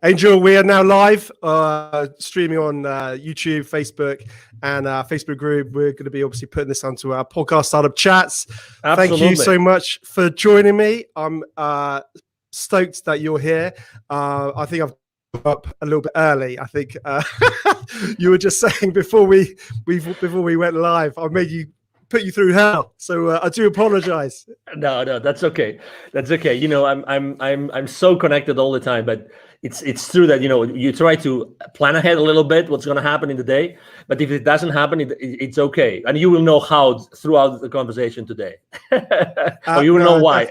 Angel, we are now live, streaming on YouTube, Facebook, and our Facebook group. We're going to be obviously putting this onto our podcast Startup Chats. Absolutely. Thank you so much for joining me. I'm stoked that you're here. I think I've up a little bit early. I think you were just saying before we went live, I made you put you through hell. So I do apologize. No, that's okay. That's okay. You know, I'm so connected all the time, but it's true that, you know, you try to plan ahead a little bit what's going to happen in the day, but if it doesn't happen, it's okay, and you will know how throughout the conversation today, or you will know why.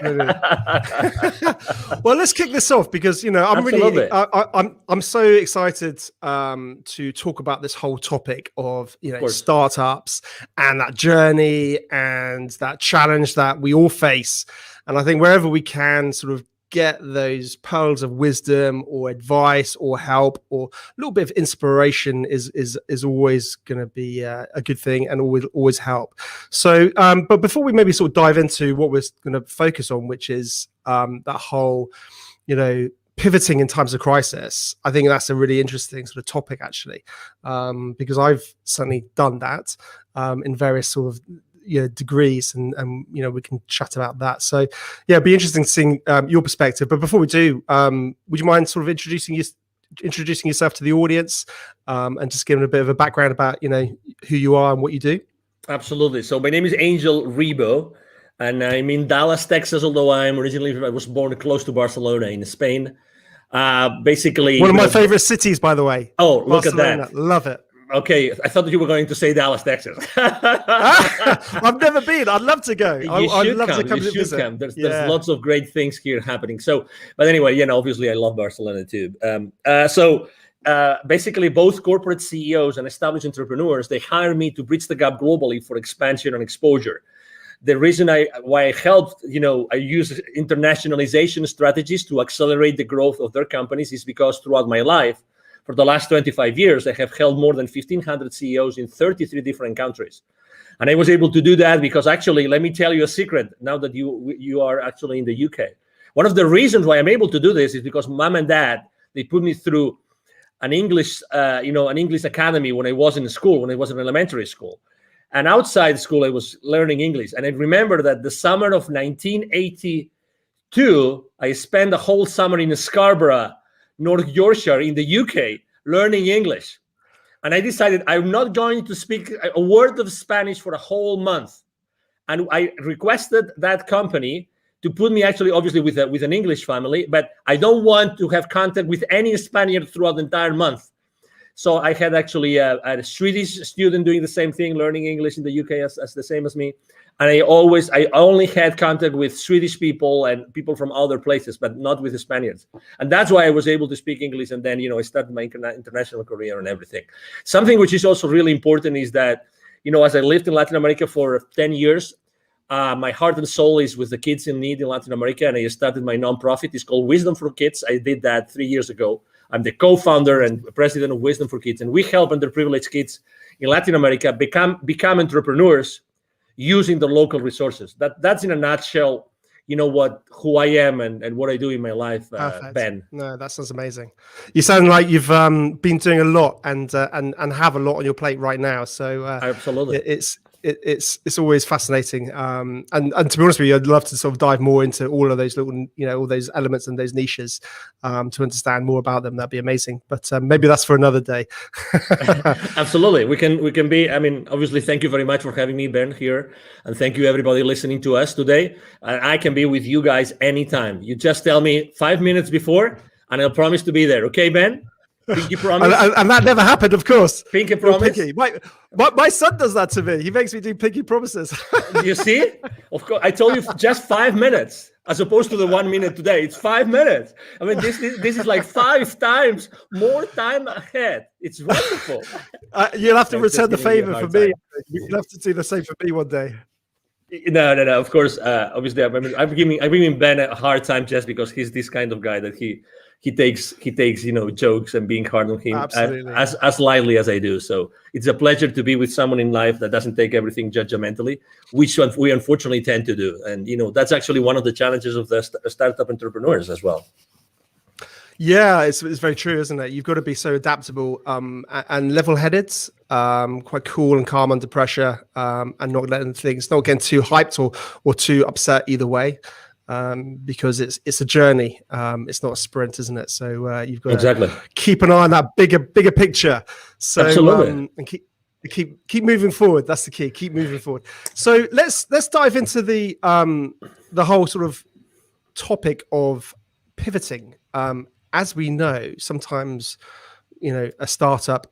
Well, let's kick this off because, you know, I'm so excited to talk about this whole topic of, you know, startups and that journey and that challenge that we all face, and I think wherever we can sort of get those pearls of wisdom or advice or help or a little bit of inspiration is always going to be a good thing and always help. So but before we maybe sort of dive into what we're going to focus on, which is that whole, you know, pivoting in times of crisis, I think that's a really interesting sort of topic actually, because I've certainly done that in various sort of degrees, and you know, we can chat about that. So yeah, it'd be interesting seeing your perspective. But before we do, would you mind sort of introducing yourself to the audience, and just giving a bit of a background about, you know, who you are and what you do? Absolutely. So my name is Angel Ribo, and I'm in Dallas, Texas, although I was born close to Barcelona in Spain. Basically one of my favorite cities, by the way. Oh, look Barcelona. at that. Love it. Okay, I thought that you were going to say Dallas, Texas. I've never been. I'd love to go. I'd love to come to visit. There's lots of great things here happening. So, but anyway, you know, obviously I love Barcelona too. Basically both corporate CEOs and established entrepreneurs, they hire me to bridge the gap globally for expansion and exposure. The reason why I helped, you know, I use internationalization strategies to accelerate the growth of their companies is because throughout my life, for the last 25 years, I have held more than 1,500 CEOs in 33 different countries. And I was able to do that because actually, let me tell you a secret now that you are actually in the UK. One of the reasons why I'm able to do this is because mom and dad, they put me through an English academy when I was in school, when I was in elementary school. And outside school, I was learning English. And I remember that the summer of 1982, I spent a whole summer in Scarborough, North Yorkshire in the UK, learning English. And I decided I'm not going to speak a word of Spanish for a whole month. And I requested that company to put me actually, obviously, with an English family, but I don't want to have contact with any Spaniard throughout the entire month. So I had actually a Swedish student doing the same thing, learning English in the UK as the same as me. And I only had contact with Swedish people and people from other places, but not with the Spaniards. And that's why I was able to speak English. And then, you know, I started my international career and everything. Something which is also really important is that, you know, as I lived in Latin America for 10 years, my heart and soul is with the kids in need in Latin America. And I started my nonprofit. It's called Wisdom for Kids. I did that 3 years ago. I'm the co-founder and president of Wisdom for Kids. And we help underprivileged kids in Latin America become entrepreneurs using the local resources. That's in a nutshell, you know, who I am and what I do in my life, Ben. No, that sounds amazing. You sound like you've been doing a lot and have a lot on your plate right now. So absolutely, it's always fascinating. And to be honest with you, I'd love to sort of dive more into all of those little, you know, all those elements and those niches to understand more about them. That'd be amazing. But maybe that's for another day. Absolutely. We can be, I mean, obviously, thank you very much for having me, Ben, here. And thank you, everybody listening to us today. I can be with you guys anytime. You just tell me 5 minutes before, and I'll promise to be there. Okay, Ben? Pinky promise. and that never happened, of course. Pinky promise. Pinky. My son does that to me. He makes me do pinky promises. You see? Of course, I told you just 5 minutes, as opposed to the 1 minute today. It's 5 minutes. I mean, this is like 5 times more time ahead. It's wonderful. You'll have to return the favor for me. You'll have to do the same for me one day. No. Of course, obviously, I'm giving Ben a hard time just because he's this kind of guy that he takes you know, jokes and being hard on him as lightly as I do. So it's a pleasure to be with someone in life that doesn't take everything judgmentally, which we unfortunately tend to do. And you know, that's actually one of the challenges of the startup entrepreneurs as well. Yeah, it's very true, isn't it? You've got to be so adaptable and level-headed, quite cool and calm under pressure, and not getting too hyped or too upset either way, because it's a journey. It's not a sprint, isn't it? So you've got to keep an eye on that bigger picture. So Absolutely. And keep moving forward. That's the key. Keep moving forward. So let's dive into the whole sort of topic of pivoting. As we know, sometimes, a startup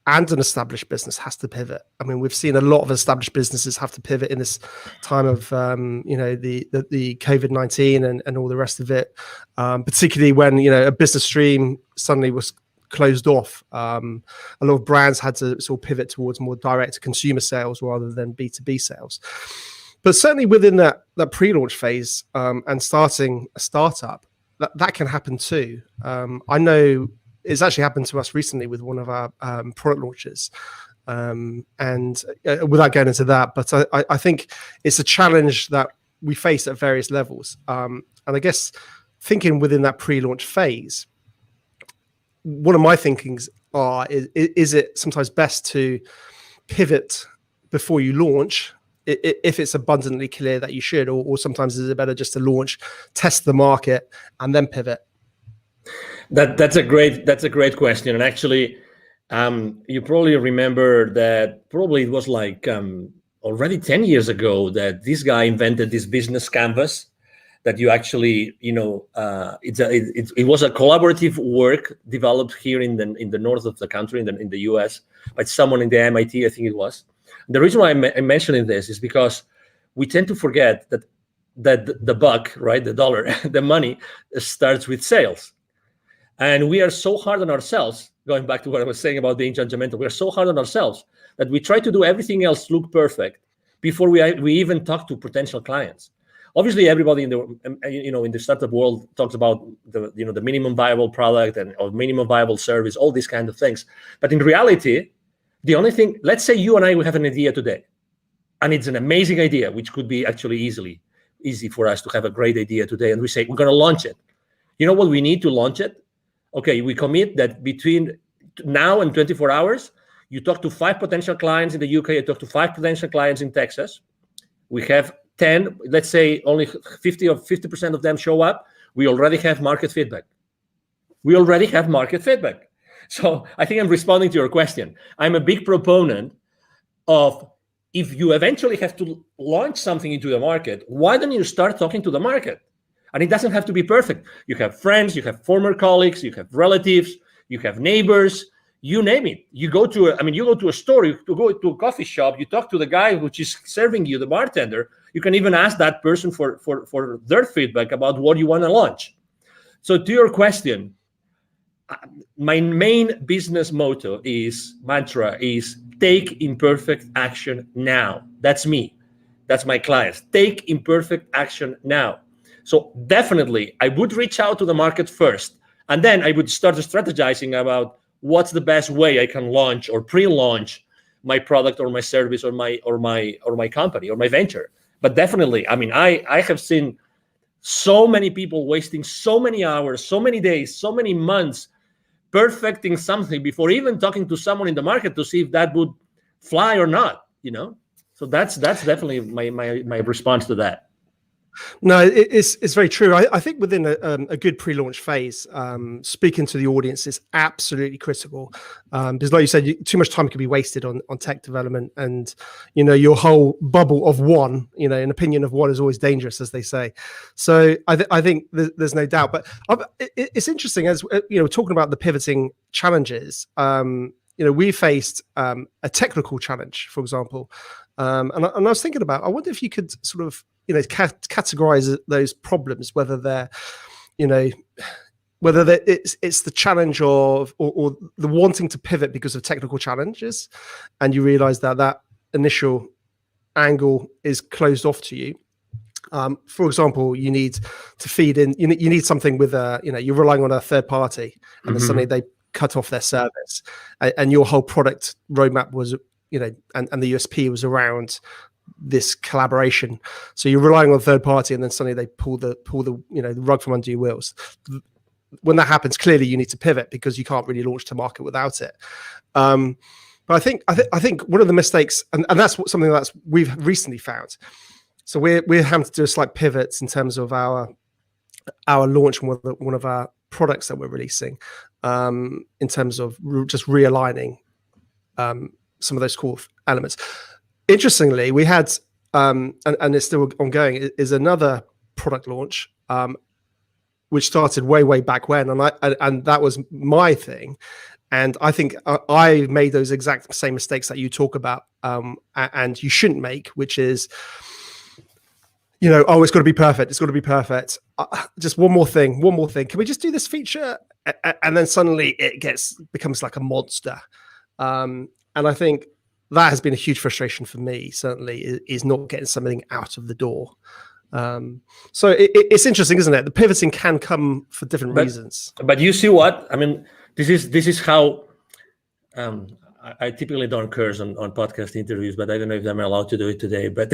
and an established business has to pivot. I mean, we've seen a lot of established businesses have to pivot in this time of, the COVID-19 and all the rest of it, particularly when, a business stream suddenly was closed off. A lot of brands had to sort of pivot towards more direct consumer sales rather than B2B sales. But certainly within that pre-launch phase and starting a startup, that can happen too. I know it's actually happened to us recently with one of our product launches. And without going into that, but I think it's a challenge that we face at various levels. And I guess thinking within that pre-launch phase, one of my thinkings is it sometimes best to pivot before you launch, if it's abundantly clear that you should, or sometimes is it better just to launch, test the market, and then pivot? That's a great question. And actually, you probably remember that probably it was like already 10 years ago that this guy invented this business canvas that you actually, it was a collaborative work developed here in the north of the country, in the US, by someone in the MIT, I think it was. The reason why I'm mentioning this is because we tend to forget that the buck, right, the dollar, the money starts with sales. And we are so hard on ourselves, going back to what I was saying about being judgmental, we are so hard on ourselves that we try to do everything else look perfect before we even talk to potential clients. Obviously, everybody in the startup world talks about the minimum viable product or minimum viable service, all these kind of things. But in reality, the only thing, let's say you and I, we have an idea today, and it's an amazing idea, which could be actually easy for us to have a great idea today. And we say, we're going to launch it. You know what we need to launch it? Okay, we commit that between now and 24 hours, you talk to 5 potential clients in the UK, you talk to 5 potential clients in Texas. We have 10, let's say only 50% of them show up. We already have market feedback. So I think I'm responding to your question. I'm a big proponent of, if you eventually have to launch something into the market, why don't you start talking to the market? And it doesn't have to be perfect. You have friends, you have former colleagues, you have relatives, you have neighbors, you name it. You go to a store, you go to a coffee shop, you talk to the guy which is serving you, the bartender. You can even ask that person for their feedback about what you want to launch. So to your question, my main business mantra is take imperfect action now. That's me. That's my clients. Take imperfect action now. So definitely, I would reach out to the market first, and then I would start strategizing about what's the best way I can launch or pre-launch my product or my service or my company or my venture. But definitely, I mean, I have seen so many people wasting so many hours, so many days, so many months perfecting something before even talking to someone in the market to see if that would fly or not. So that's definitely my response to that. No, it's very true. I think within a good pre-launch phase, speaking to the audience is absolutely critical, because like you said, too much time can be wasted on tech development, and your whole bubble of one, an opinion of one is always dangerous, as they say. So I think there's no doubt. But it's interesting, as talking about the pivoting challenges. We faced a technical challenge, for example, and I was thinking about, I wonder if you could sort of categorize those problems, whether they're it's the challenge of or the wanting to pivot because of technical challenges, and you realize that initial angle is closed off to you. For example, you need to feed in, you need something with you're relying on a third party, and then suddenly they cut off their service, and your whole product roadmap was and the USP was around this collaboration. So you're relying on a third party, and then suddenly they pull the rug from under your wheels. when that happens, clearly you need to pivot because you can't really launch to market without it. But I think one of the mistakes, and that's something that's we've recently found. So we're having to do a slight pivots in terms of our launch, one of our products that we're releasing, in terms of just realigning some of those core elements. Interestingly, we had and it's still ongoing, is another product launch which started way back when, and that was my thing. And I think I made those exact same mistakes that you talk about, and you shouldn't make, which is, it's got to be perfect. It's got to be perfect. Just one more thing. Can we just do this feature? And then suddenly it becomes like a monster. And I think that has been a huge frustration for me, certainly, is not getting something out of the door. So it's interesting, isn't it? The pivoting can come for different reasons. But you see what? I mean, this is how I typically don't curse on podcast interviews, but I don't know if I'm allowed to do it today. But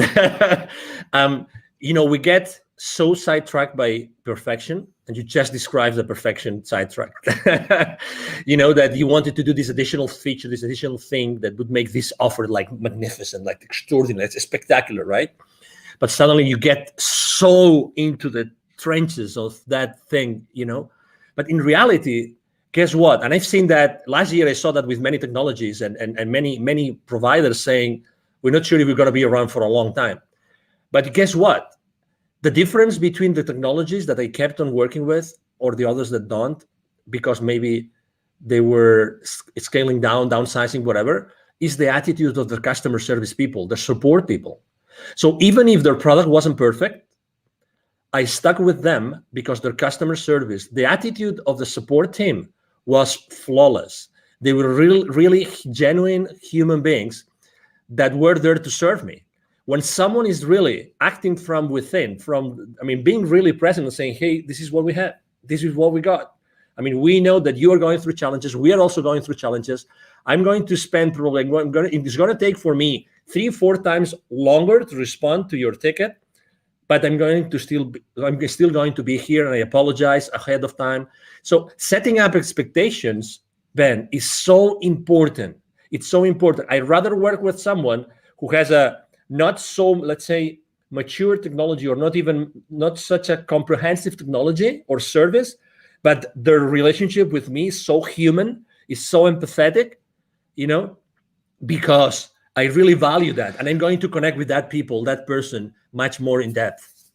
we get so sidetracked by perfection, and you just described the perfection sidetrack. That you wanted to do this additional feature, this additional thing that would make this offer like magnificent, like extraordinary, it's spectacular, right? But suddenly you get so into the trenches of that thing, But in reality, guess what? And I've seen that last year. I saw that with many technologies and many providers saying, we're not sure if we're going to be around for a long time. But guess what? The difference between the technologies that I kept on working with or the others that don't, because maybe they were scaling down, downsizing, whatever, is the attitude of the customer service people, the support people. So even if their product wasn't perfect, I stuck with them because their customer service, the attitude of the support team was flawless. They were really genuine human beings that were there to serve me. When someone is really acting from within, being really present and saying, hey, this is what we have. This is what we got. We know that you are going through challenges. We are also going through challenges. I'm going to spend probably, it's going to take for me 3-4 times longer to respond to your ticket, but I'm still going to be here, and I apologize ahead of time. So setting up expectations, Ben, is so important. It's so important. I'd rather work with someone who has a not so, let's say, mature technology, or not such a comprehensive technology or service, but their relationship with me is so human, is so empathetic, because I really value that, and I'm going to connect with that person much more in depth.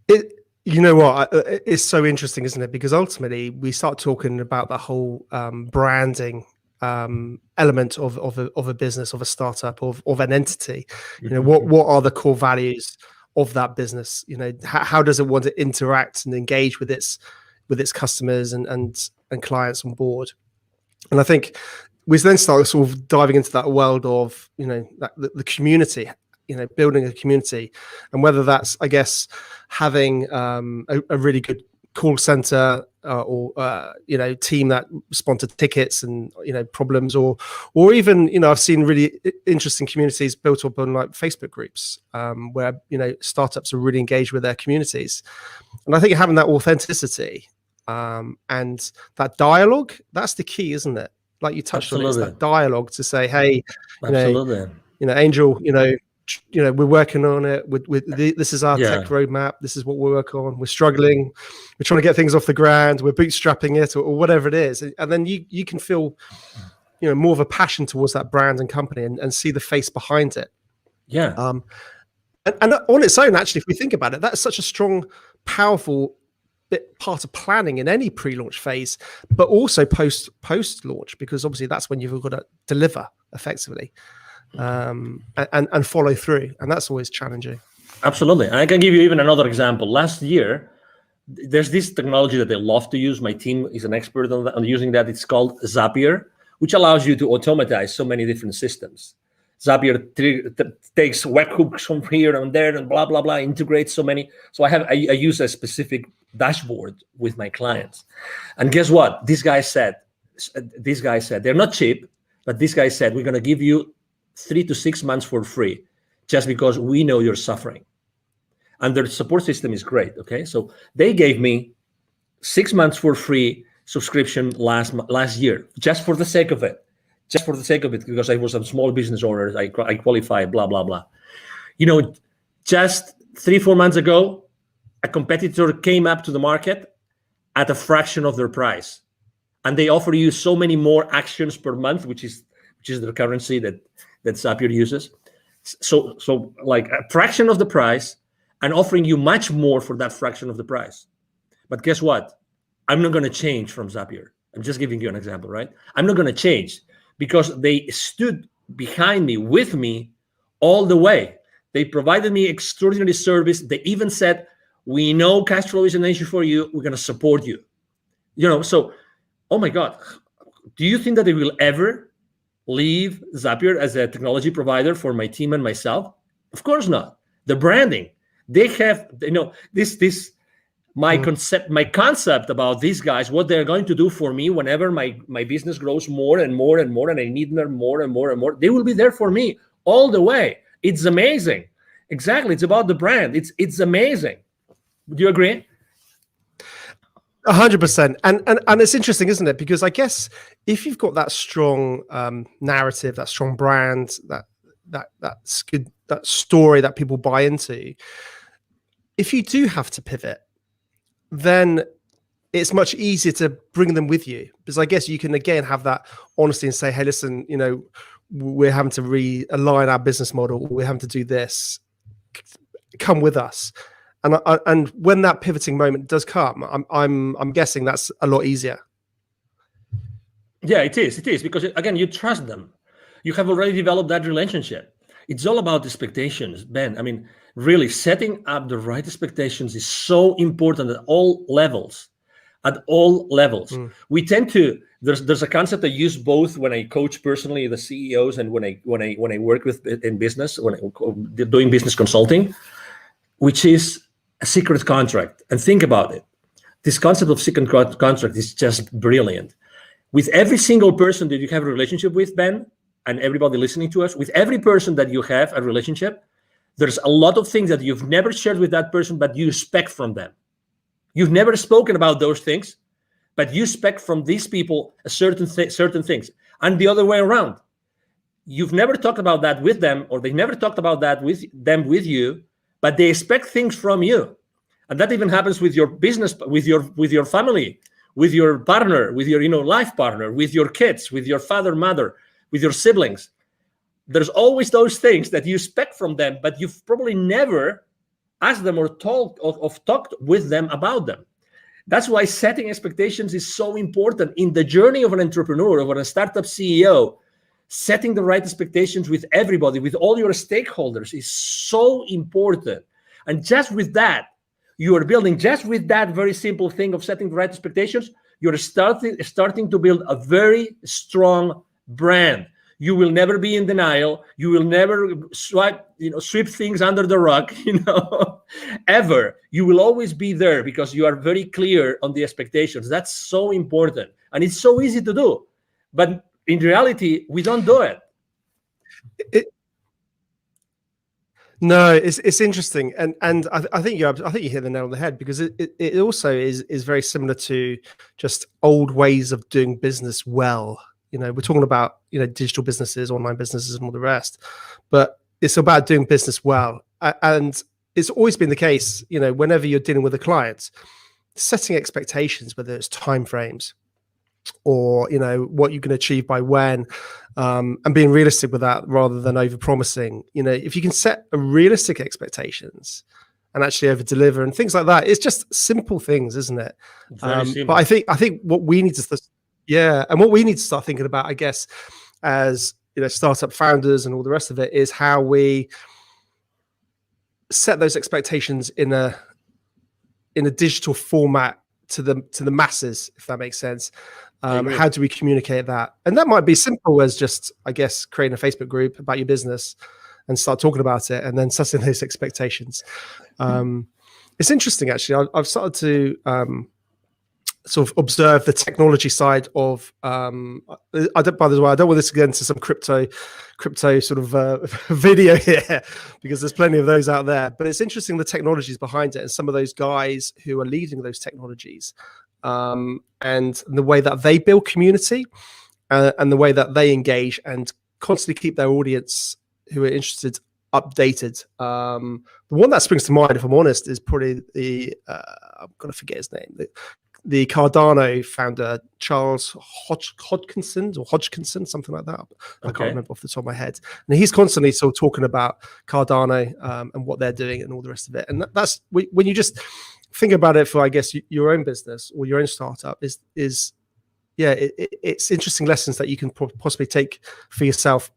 It's so interesting, isn't it? Because ultimately we start talking about the whole branding element of a business, of a startup, of an entity. What are the core values of that business? How does it want to interact and engage with its customers and clients on board? And I think we then start sort of diving into that world of the community, building a community, and whether that's, I guess, having a really good call center or team that respond to tickets and problems, or even I've seen really interesting communities built up on like Facebook groups where startups are really engaged with their communities. And I think having that authenticity and that dialogue, that's the key, isn't it? Like you touched on, it's that dialogue to say, hey, Angel, we're working on it. This is our tech roadmap. This is what we're working on. We're struggling. We're trying to get things off the ground. We're bootstrapping it, or whatever it is. And then you can feel, more of a passion towards that brand and company, and see the face behind it. Yeah. And on its own, actually, if we think about it, that's such a strong, powerful part of planning in any pre-launch phase, but also post-launch, because obviously that's when you've got to deliver effectively. And follow through, and that's always challenging. Absolutely. And I can give you even another example. Last year, there's this technology that they love to use. My team is an expert on using that. It's called Zapier, which allows you to automatize so many different systems. Zapier takes webhooks from here and there and blah blah blah, integrates so many. So I use a specific dashboard with my clients, and guess what? This guy said they're not cheap, but this guy said, we're going to give you 3 to 6 months for free, just because we know you're suffering. And their support system is great. Okay, so they gave me 6 months for free subscription last year, just for the sake of it. Just for the sake of it, because I was a small business owner, I qualify, blah, blah, blah. Just 3-4 months ago, a competitor came up to the market at a fraction of their price. And they offer you so many more actions per month, which is the currency that Zapier uses. So like a fraction of the price and offering you much more for that fraction of the price. But guess what? I'm not going to change from Zapier. I'm just giving you an example, right? I'm not going to change because they stood behind me, with me all the way. They provided me extraordinary service. They even said, we know cash flow is an issue for you. We're going to support you. So, oh my God, do you think that they will ever leave Zapier as a technology provider for my team and myself? Of course not. The branding, they have, my concept about these guys, what they're going to do for me whenever my business grows more and more and more, and I need them more and more and more, they will be there for me all the way. It's amazing. Exactly. It's about the brand. It's amazing. Do you agree? 100%. And it's interesting, isn't it? Because I guess if you've got that strong narrative, that strong brand, that's good, that story that people buy into, if you do have to pivot, then it's much easier to bring them with you, because I guess you can again have that honesty and say, hey, listen, we're having to realign our business model. We're having to do this. Come with us. And when that pivoting moment does come, I'm guessing that's a lot easier. Yeah, it is because again, you trust them. You have already developed that relationship. It's all about expectations, Ben. I mean, really setting up the right expectations is so important at all levels. We tend to, there's a concept I use both when I coach personally the CEOs and when I work with in business, when I'm doing business consulting, which is a secret contract. And think about it. This concept of secret contract is just brilliant. With every single person that you have a relationship with, Ben, and everybody listening to us, with every person that you have a relationship, there's a lot of things that you've never shared with that person, but you expect from them. You've never spoken about those things, but you expect from these people a certain things. And the other way around. You've never talked about that with them, or they never talked about that with you, but they expect things from you. And that even happens with your business, with your family, with your partner, with your life partner, with your kids, with your father, mother, with your siblings. There's always those things that you expect from them, but you've probably never asked them or talked with them about them. That's why setting expectations is so important in the journey of an entrepreneur, of a startup CEO. Setting the right expectations with everybody, with all your stakeholders, is so important. And just with that, you are building, just with that very simple thing of setting the right expectations, you're starting to build a very strong brand. You will never be in denial. You will never sweep things under the rug, ever. You will always be there because you are very clear on the expectations. That's so important. And it's so easy to do. But in reality, we don't do it. No, it's interesting, and I think you hit the nail on the head, because it also is very similar to just old ways of doing business well. We're talking about digital businesses, online businesses, and all the rest, but it's about doing business well, and it's always been the case. Whenever you're dealing with a client, setting expectations, whether it's timeframes or what you can achieve by when, and being realistic with that rather than over promising. If you can set a realistic expectations and actually over deliver and things like that, it's just simple things, isn't it? But I think what we need to what we need to start thinking about, I guess, as startup founders and all the rest of it, is how we set those expectations in a digital format to the masses, if that makes sense. How do we communicate that? And that might be simple as just, I guess, creating a Facebook group about your business and start talking about it, and then setting those expectations. It's interesting, actually. I've started to sort of observe the technology side of. By the way, I don't want this to get into some crypto sort of video here, because there's plenty of those out there. But it's interesting the technologies behind it, and some of those guys who are leading those technologies. and the way that they build community, and the way that they engage and constantly keep their audience who are interested updated. The one that springs to mind, if I'm honest, is probably I'm gonna forget his name. The Cardano founder, Charles Hodgkinson, something like that. I can't remember off the top of my head. And he's constantly sort of talking about Cardano and what they're doing and all the rest of it. And that's when you just think about it for, I guess, your own business or your own startup it's interesting lessons that you can possibly take for yourself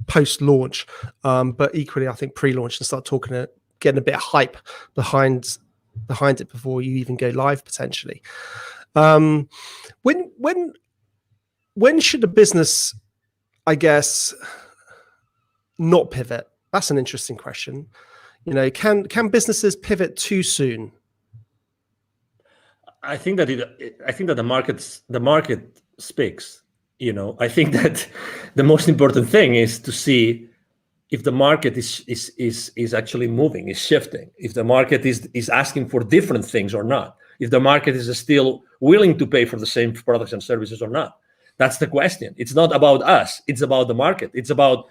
post-launch, but equally, I think pre-launch, and start getting a bit of hype behind it before you even go live potentially. When should a business, I guess, not pivot? That's an interesting question. Can businesses pivot too soon? I think that the market speaks. I think that the most important thing is to see if the market is actually moving, is shifting, if the market is asking for different things or not, if the market is still willing to pay for the same products and services or not. That's the question. It's not about us. It's about the market. It's about,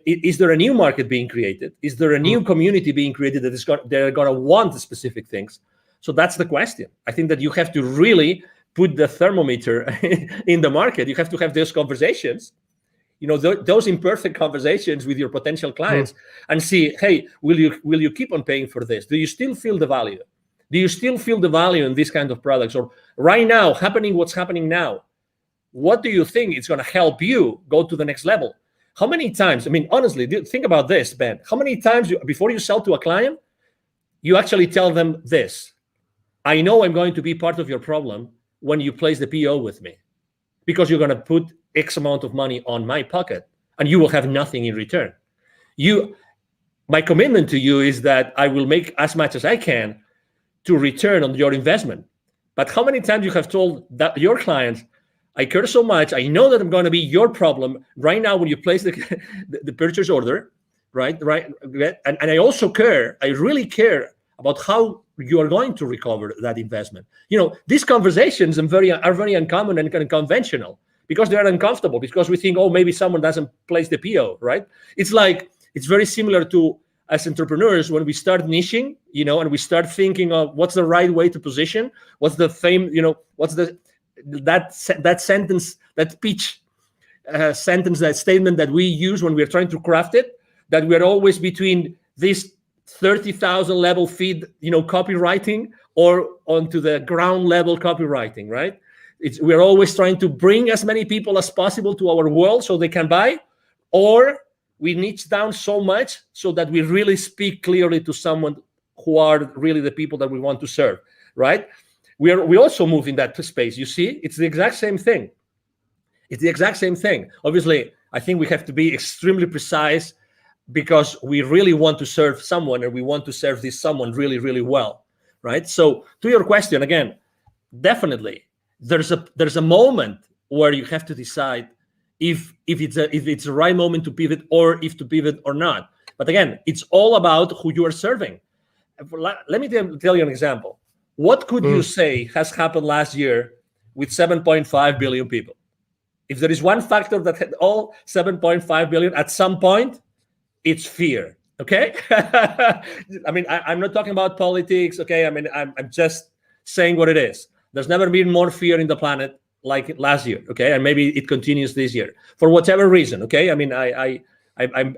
is there a new market being created? Is there a new community being created they're going to want specific things? So that's the question. I think that you have to really put the thermometer in the market. You have to have those conversations, those imperfect conversations with your potential clients, and see, hey, will you keep on paying for this? Do you still feel the value? Do you still feel the value in these kind of products? Or right now, what's happening now, what do you think is going to help you go to the next level? How many times, honestly, think about this, Ben. How many times before you sell to a client, you actually tell them this: I know I'm going to be part of your problem when you place the PO with me, because you're going to put X amount of money on my pocket and you will have nothing in return. My commitment to you is that I will make as much as I can to return on your investment. But how many times you have told that your clients, I care so much, I know that I'm going to be your problem right now when you place the purchase order, right? And I also care, I really care about how you are going to recover that investment. These conversations are very uncommon and kind of conventional, because they are uncomfortable, because we think, oh, maybe someone doesn't place the PO, right? It's very similar to, as entrepreneurs, when we start niching, and we start thinking of what's the right way to position, what's the what's that sentence, that pitch sentence, that statement that we use when we're trying to craft it, that we're always between this 30,000 level feed, copywriting, or onto the ground level copywriting, right? We're always trying to bring as many people as possible to our world so they can buy, or we niche down so much so that we really speak clearly to someone who are really the people that we want to serve, right? We also move in that space. You see, it's the exact same thing. Obviously, I think we have to be extremely precise, because we really want to serve someone, and we want to serve this someone really, really well, right? So to your question, again, definitely there's a moment where you have to decide if it's the right moment to pivot, or if to pivot or not. But again, it's all about who you are serving. Let me tell you an example. What could you say has happened last year with 7.5 billion people? If there is one factor that had all 7.5 billion at some point, it's fear. Okay. I'm not talking about politics. Okay. I'm just saying what it is. There's never been more fear in the planet like last year. Okay. And maybe it continues this year for whatever reason. Okay. I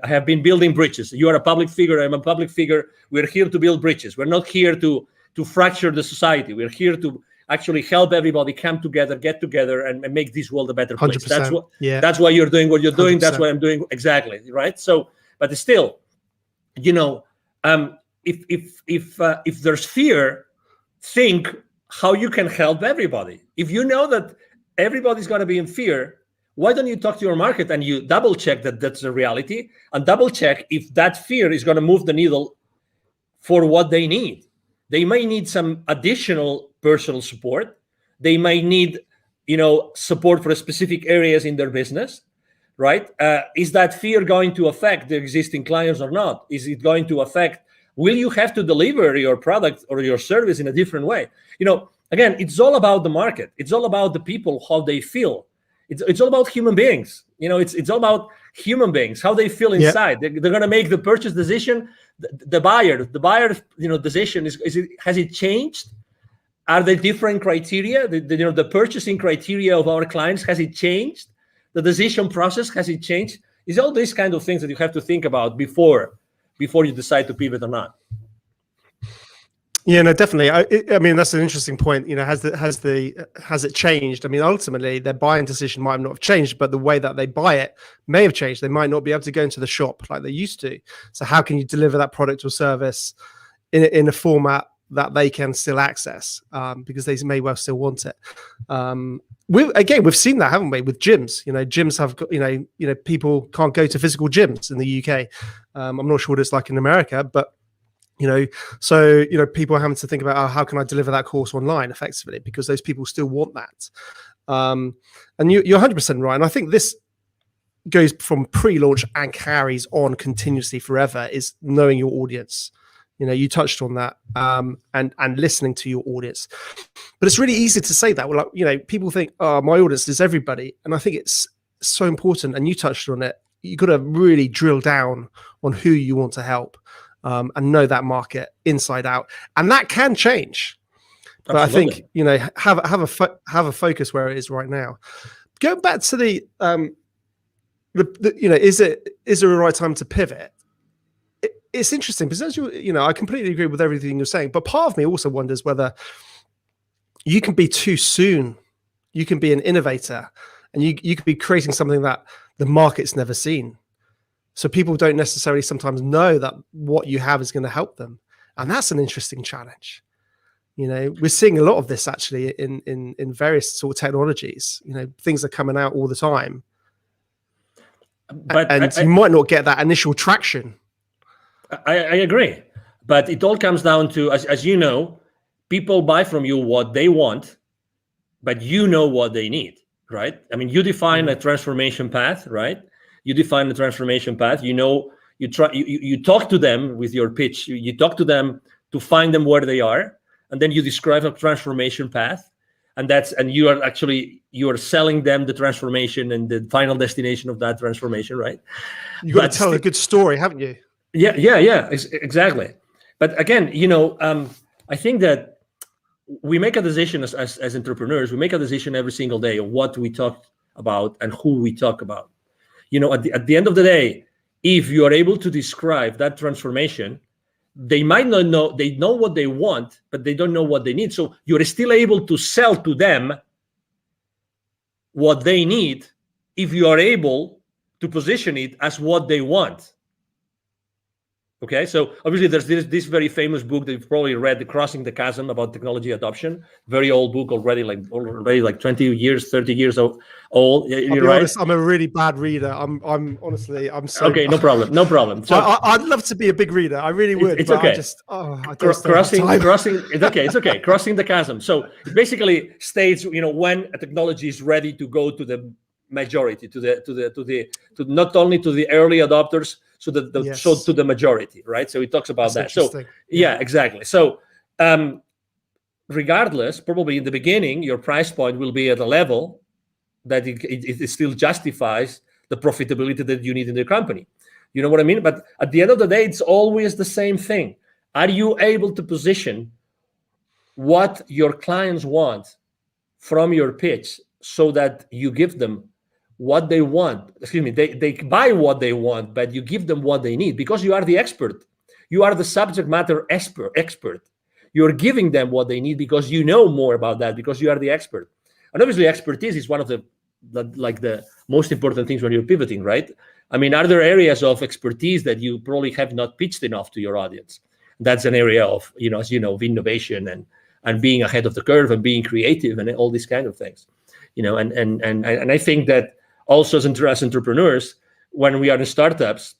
have been building bridges. You are a public figure. I'm a public figure. We're here to build bridges. We're not here to fracture the society. We're here to actually help everybody come together, get together, and make this world a better place. That's why you're doing what you're doing. 100%. That's what I'm doing. Exactly. Right. So, but still, if there's fear, think how you can help everybody. If you know that everybody's going to be in fear, why don't you talk to your market and you double check that that's the reality, and double check if that fear is going to move the needle for what they need. They may need some additional personal support. They might need, support for specific areas in their business. Right? Is that fear going to affect the existing clients or not? Is it going to affect will you have to deliver your product or your service in a different way? Again, it's all about the market. It's all about the people, how they feel. It's all about human beings. It's all about human beings, how they feel inside. They're going to make the purchase decision. The buyer, decision has it changed? Are there different criteria? The purchasing criteria of our clients, has it changed? The decision process, has it changed? It's all these kind of things that you have to think about before you decide to pivot or not. Yeah, no, definitely. I mean, that's an interesting point. Has it changed? I mean, ultimately, their buying decision might not have changed, but the way that they buy it may have changed. They might not be able to go into the shop like they used to. So, how can you deliver that product or service in a format that they can still access? Because they may well still want it. We've seen that, haven't we, with gyms? Gyms have got, people can't go to physical gyms in the UK. I'm not sure what it's like in America, but so people are having to think about, how can I deliver that course online effectively, because those people still want that. And you're 100% right. And I think this goes from pre-launch and carries on continuously forever, is knowing your audience. You touched on that, and listening to your audience. But it's really easy to say that. Well, people think, oh, my audience is everybody. And I think it's so important. And you touched on it. You got to really drill down on who you want to help. And know that market inside out, and that can change. But absolutely. I think have a focus where it is right now. Going back to the is there a right time to pivot? It's interesting because as I completely agree with everything you're saying, but part of me also wonders whether you can be too soon. You can be an innovator, and you could be creating something that the market's never seen. So people don't necessarily sometimes know that what you have is going to help them. And that's an interesting challenge. We're seeing a lot of this actually in various sort of technologies. Things are coming out all the time. But you might not get that initial traction. I agree. But it all comes down to, as you know, people buy from you what they want, but you know what they need, right? I mean, you define a transformation path, right? You define the transformation path. You talk to them with your pitch. You talk to them to find them where they are, and then you describe a transformation path, and you are selling them the transformation and the final destination of that transformation, right? You got to tell a good story, haven't you? Yeah, exactly. But again, I think that we make a decision as entrepreneurs. We make a decision every single day of what we talk about and who we talk about. At the end of the day, if you are able to describe that transformation, they might not know, they know what they want, but they don't know what they need. So you're still able to sell to them what they need if you are able to position it as what they want. Okay, so obviously there's this very famous book that you've probably read, The Crossing the Chasm, about technology adoption. Very old book already, like 20 years, 30 years old. You're right. Honest, I'm a really bad reader. I'm so okay. No problem. So I'd love to be a big reader. I really would. It's okay. Crossing. It's okay. Crossing the chasm. So it basically states, when a technology is ready to go to the majority, to not only to the early adopters, so to the majority, right? So it talks about that. So yeah, exactly. So regardless, probably in the beginning, your price point will be at a level that it still justifies the profitability that you need in the company. You know what I mean? But at the end of the day, it's always the same thing. Are you able to position what your clients want from your pitch so that you give them what they want? They buy what they want, but you give them what they need because you are the expert. You are the subject matter expert. You're giving them what they need because you know more about that, because you are the expert. And obviously expertise is one of the most important things when you're pivoting, right? I mean, are there areas of expertise that you probably have not pitched enough to your audience? That's an area of, as you know, of innovation and being ahead of the curve and being creative and all these kind of things, and I think that also as entrepreneurs, when we are in startups,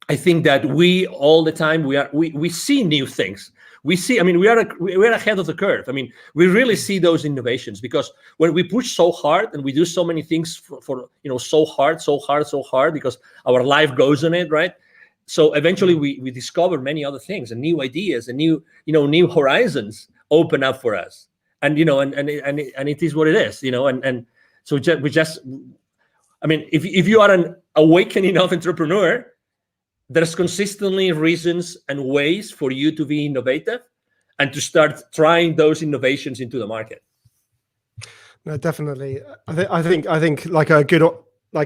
I think that we all the time we see new things. We're ahead of the curve. I mean, we really see those innovations because when we push so hard and we do so many things for so hard, because our life goes on it, right? So eventually we discover many other things and new ideas and new horizons open up for us. And and it is what it is, and so I mean, if you are an awakening enough entrepreneur, there's consistently reasons and ways for you to be innovative and to start trying those innovations into the market. No, definitely. I think like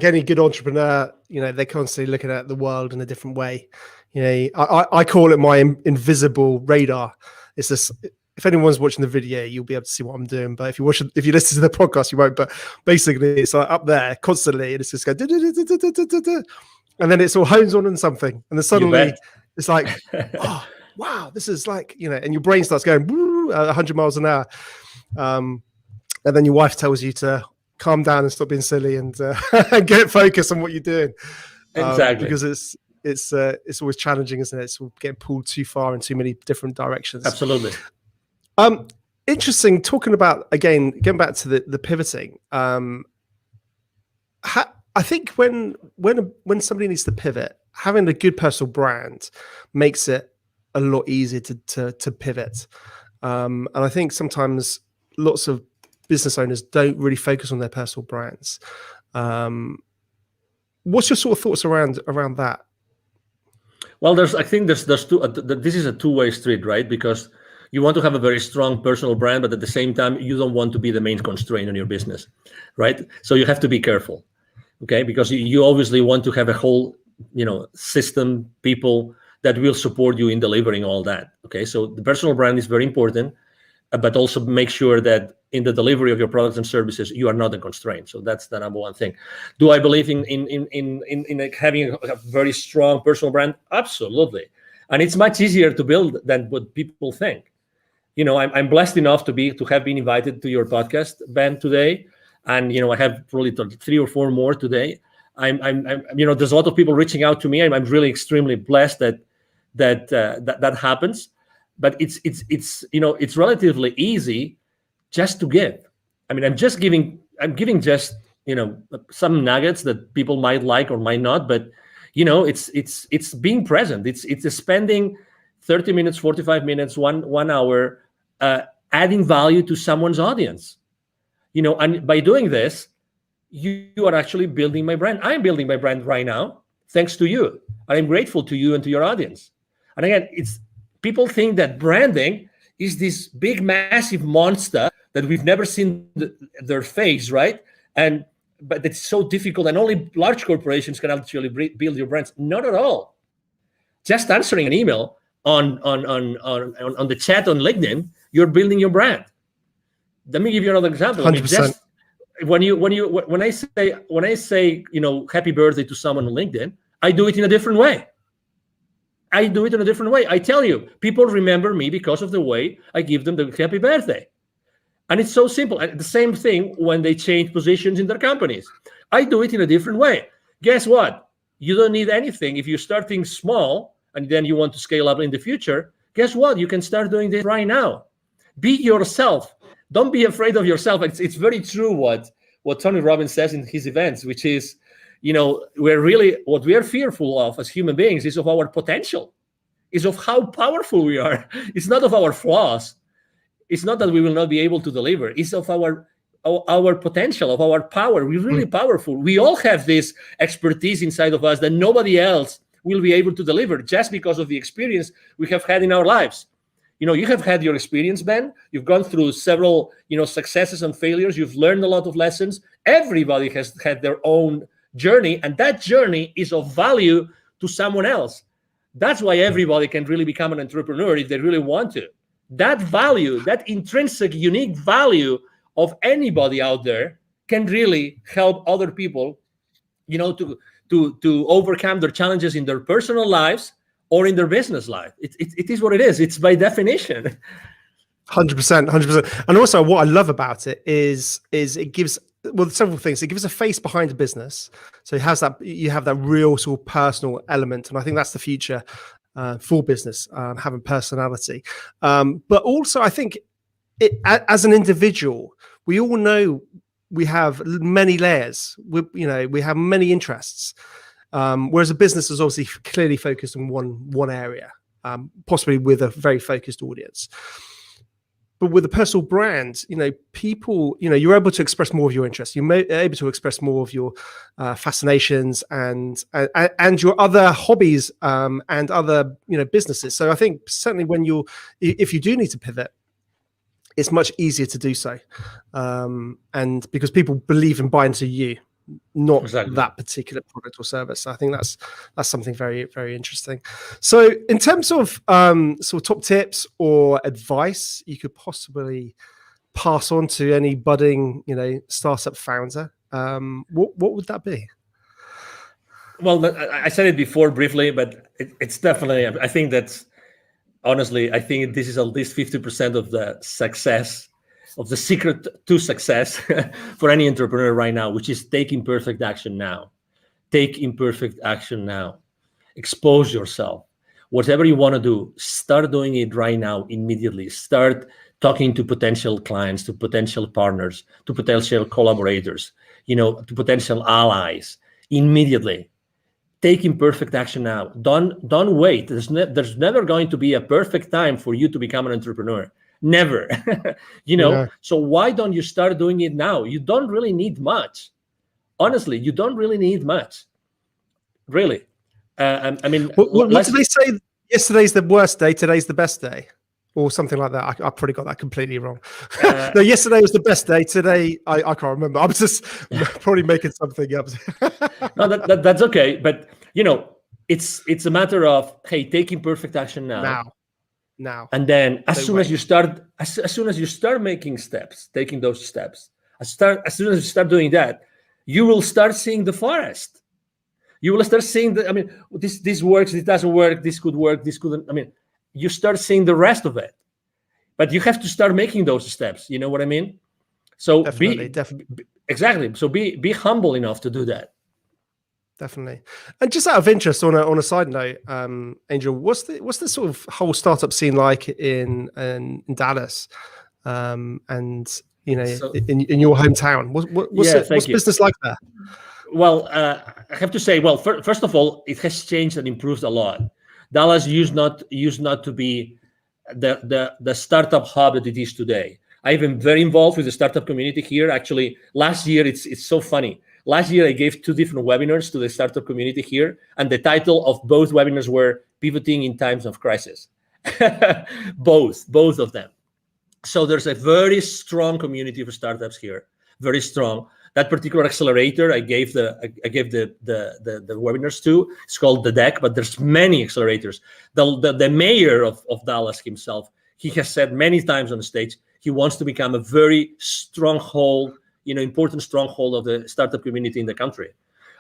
any good entrepreneur, they're constantly looking at the world in a different way. I call it my invisible radar. It's this. If anyone's watching the video, you'll be able to see what I'm doing. But if you listen to the podcast, you won't. But basically, it's like up there constantly, and it's just going, and then it's all hones on something, and then suddenly it's like, oh wow, this is like, and your brain starts going 100 miles an hour, and then your wife tells you to calm down and stop being silly and get focused on what you're doing. Exactly, because it's always challenging, isn't it? It's getting pulled too far in too many different directions. Absolutely. Interesting. Talking about, again, getting back to the pivoting. I think when somebody needs to pivot, having a good personal brand makes it a lot easier to pivot. And I think sometimes lots of business owners don't really focus on their personal brands. What's your sort of thoughts around that? Well, I think there's two. This is a two-way street, right? Because you want to have a very strong personal brand, but at the same time, you don't want to be the main constraint on your business, right? So you have to be careful, okay? Because you obviously want to have a whole, system, people that will support you in delivering all that, okay? So the personal brand is very important, but also make sure that in the delivery of your products and services, you are not a constraint. So that's the number one thing. Do I believe in like having a very strong personal brand? Absolutely. And it's much easier to build than what people think. I'm blessed enough to have been invited to your podcast, Ben, today, and I have probably 3 or 4 more today. I'm there's a lot of people reaching out to me. I'm really extremely blessed that happens. But it's relatively easy just to give. I mean, I'm giving just some nuggets that people might like or might not, but it's being present. It's spending 30 minutes, 45 minutes, 1 hour, adding value to someone's audience. And by doing this, you are actually building my brand. I'm building my brand right now, thanks to you. I'm grateful to you and to your audience. And again, people think that branding is this big, massive monster that we've never seen their face, right? But it's so difficult, and only large corporations can actually build your brands. Not at all. Just answering an email on the chat on LinkedIn, you're building your brand. Let me give you another example. 100%. When I say happy birthday to someone on LinkedIn, I do it in a different way. I tell you, people remember me because of the way I give them the happy birthday. And it's so simple. And the same thing when they change positions in their companies. I do it in a different way. Guess what? You don't need anything. If you're starting small and then you want to scale up in the future, guess what? You can start doing this right now. Be yourself. Don't be afraid of yourself. It's very true what Tony Robbins says in his events, which is, what we are fearful of as human beings is of our potential, is of how powerful we are. It's not of our flaws. It's not that we will not be able to deliver. It's of our potential, of our power. We're really powerful. We all have this expertise inside of us that nobody else will be able to deliver just because of the experience we have had in our lives. You have had your experience, Ben. You've gone through several, successes and failures. You've learned a lot of lessons. Everybody has had their own journey, and that journey is of value to someone else. That's why everybody can really become an entrepreneur if they really want to. That value, that intrinsic, unique value of anybody out there can really help other people, to overcome their challenges in their personal lives or in their business life. It is what it is. It's by definition. 100%. And also what I love about it is it gives, several things. It gives a face behind the business. So it has you have that real sort of personal element. And I think that's the future for business, having personality. But also I think as an individual, we all know we have many layers. We have many interests. Whereas a business is obviously clearly focused on one area, possibly with a very focused audience. But with a personal brand, people, you're able to express more of your interests. You're able to express more of your fascinations and your other hobbies and other, businesses. So I think certainly if you do need to pivot, it's much easier to do so, and because people believe and buy into you, not that particular product or service. So I think that's something very, very interesting. So in terms of sort of top tips or advice you could possibly pass on to any budding, startup founder, what would that be? Well, I said it before briefly, but it's definitely, I think that's, honestly, I think this is at least 50% of the success, of the secret to success for any entrepreneur right now, which is take imperfect action now. Take imperfect action now. Expose yourself. Whatever you want to do, start doing it right now, immediately. Start talking to potential clients, to potential partners, to potential collaborators, to potential allies, immediately. Take imperfect action now. Don't wait. There's never going to be a perfect time for you to become an entrepreneur. Never. Yeah. So why don't you start doing it now? You don't really need much. Honestly, you don't really need much. Really. I mean, what did they say? Yesterday's the worst day, today's the best day, or something like that. I probably got that completely wrong. No, yesterday was the best day. Today, I can't remember. I'm just probably making something up. No, that's okay. But it's a matter of, hey, take imperfect action now. And then as soon as you start making steps, taking those steps, as soon as you start doing that, you will start seeing the forest. You will start seeing this works, it doesn't work, this could work, this couldn't. You start seeing the rest of it. But you have to start making those steps. You know what I mean? So definitely. Exactly. So be humble enough to do that. Definitely. And just out of interest, on a side note, Angel, what's the sort of whole startup scene like in Dallas, and in your hometown? What's business like there? Well, I have to say, first of all, it has changed and improved a lot. Dallas used not to be the startup hub that it is today. I've been very involved with the startup community here. Actually, last year, it's so funny. Last year, I gave 2 different webinars to the startup community here, and the title of both webinars were Pivoting in Times of Crisis. both of them. So there's a very strong community for startups here, very strong. That particular accelerator I gave the webinars to, it's called The Deck, but there's many accelerators. The mayor of Dallas himself, he has said many times on the stage, he wants to become a very stronghold, important stronghold of the startup community in the country.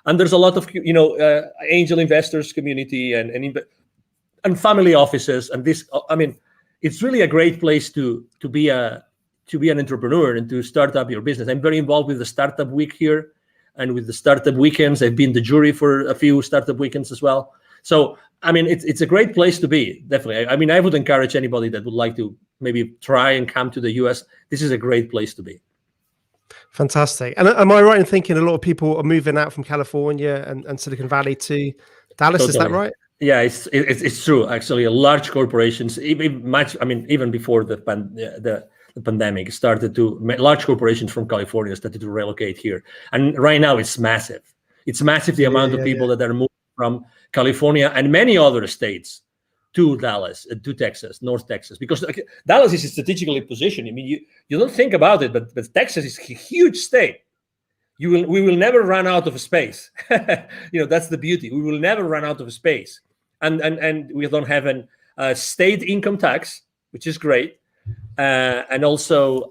And there's a lot of, angel investors community and family offices. And this, it's really a great place to be an entrepreneur and to start up your business. I'm very involved with the Startup Week here and with the Startup Weekends. I've been the jury for a few Startup Weekends as well. So, it's a great place to be, definitely. I would encourage anybody that would like to maybe try and come to the US. This is a great place to be. Fantastic. And am I right in thinking a lot of people are moving out from California and Silicon Valley to Dallas? Totally. Is that right? Yeah, it's true. Actually, large corporations, even before the pandemic started large corporations from California started to relocate here. And right now it's massive. It's massive, the amount of people that are moving from California and many other states to Dallas, to Texas, North Texas, because Dallas is strategically positioned. You don't think about it, but Texas is a huge state. We will never run out of space. That's the beauty. We will never run out of space. And we don't have a state income tax, which is great. And also,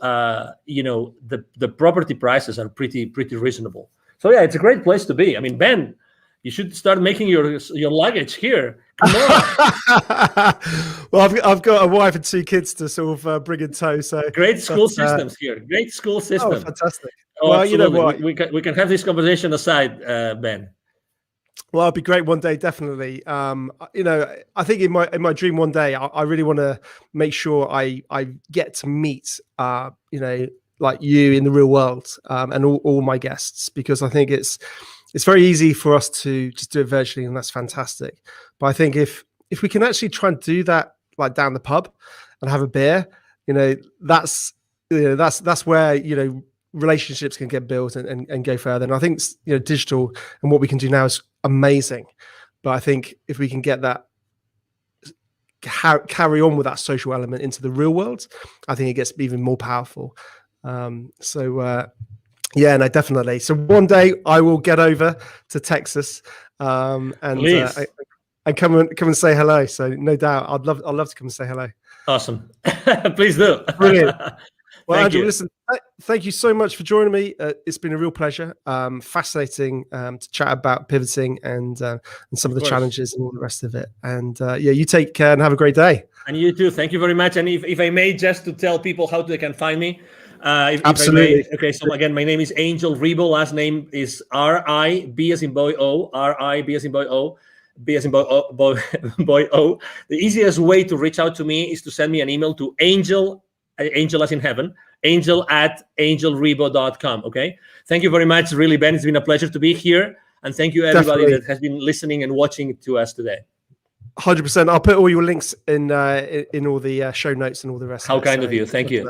the property prices are pretty reasonable. So yeah, it's a great place to be. Ben, you should start making your luggage here. Come on. Well, I've got a wife and 2 kids to sort of bring in tow. So great school systems here. Great school system. Oh, fantastic. Well, absolutely. You know what? We can have this conversation aside, Ben. Well, it'd be great one day, definitely. I think in my dream one day, I really want to make sure I get to meet, like you in the real world, and all my guests, because I think it's it's very easy for us to just do it virtually, and that's fantastic. But I think if we can actually try and do that, like down the pub and have a beer, that's where relationships can get built and go further. And I think digital and what we can do now is amazing. But I think if we can get that, carry on with that social element into the real world, I think it gets even more powerful. Yeah, no, definitely. So one day I will get over to Texas and come and say hello. So no doubt, I'd love to come and say hello. Awesome. Please do. Brilliant. Well, Angel, listen, thank you so much for joining me. It's been a real pleasure. Fascinating to chat about pivoting and some of the challenges and all the rest of it. And you take care and have a great day. And you too. Thank you very much. And if I may, just to tell people how they can find me. Absolutely. Okay, so again, my name is Angel Ribo. Last name is R-I-B as in boy O. R-I-B as in boy O. B as in boy O. The easiest way to reach out to me is to send me an email to angel as in heaven, angel@angelribo.com. Okay. Thank you very much. Really, Ben, it's been a pleasure to be here. And thank you everybody that has been listening and watching to us today. 100%. I'll put all your links in all the show notes and all the rest. How kind of you. Thank you.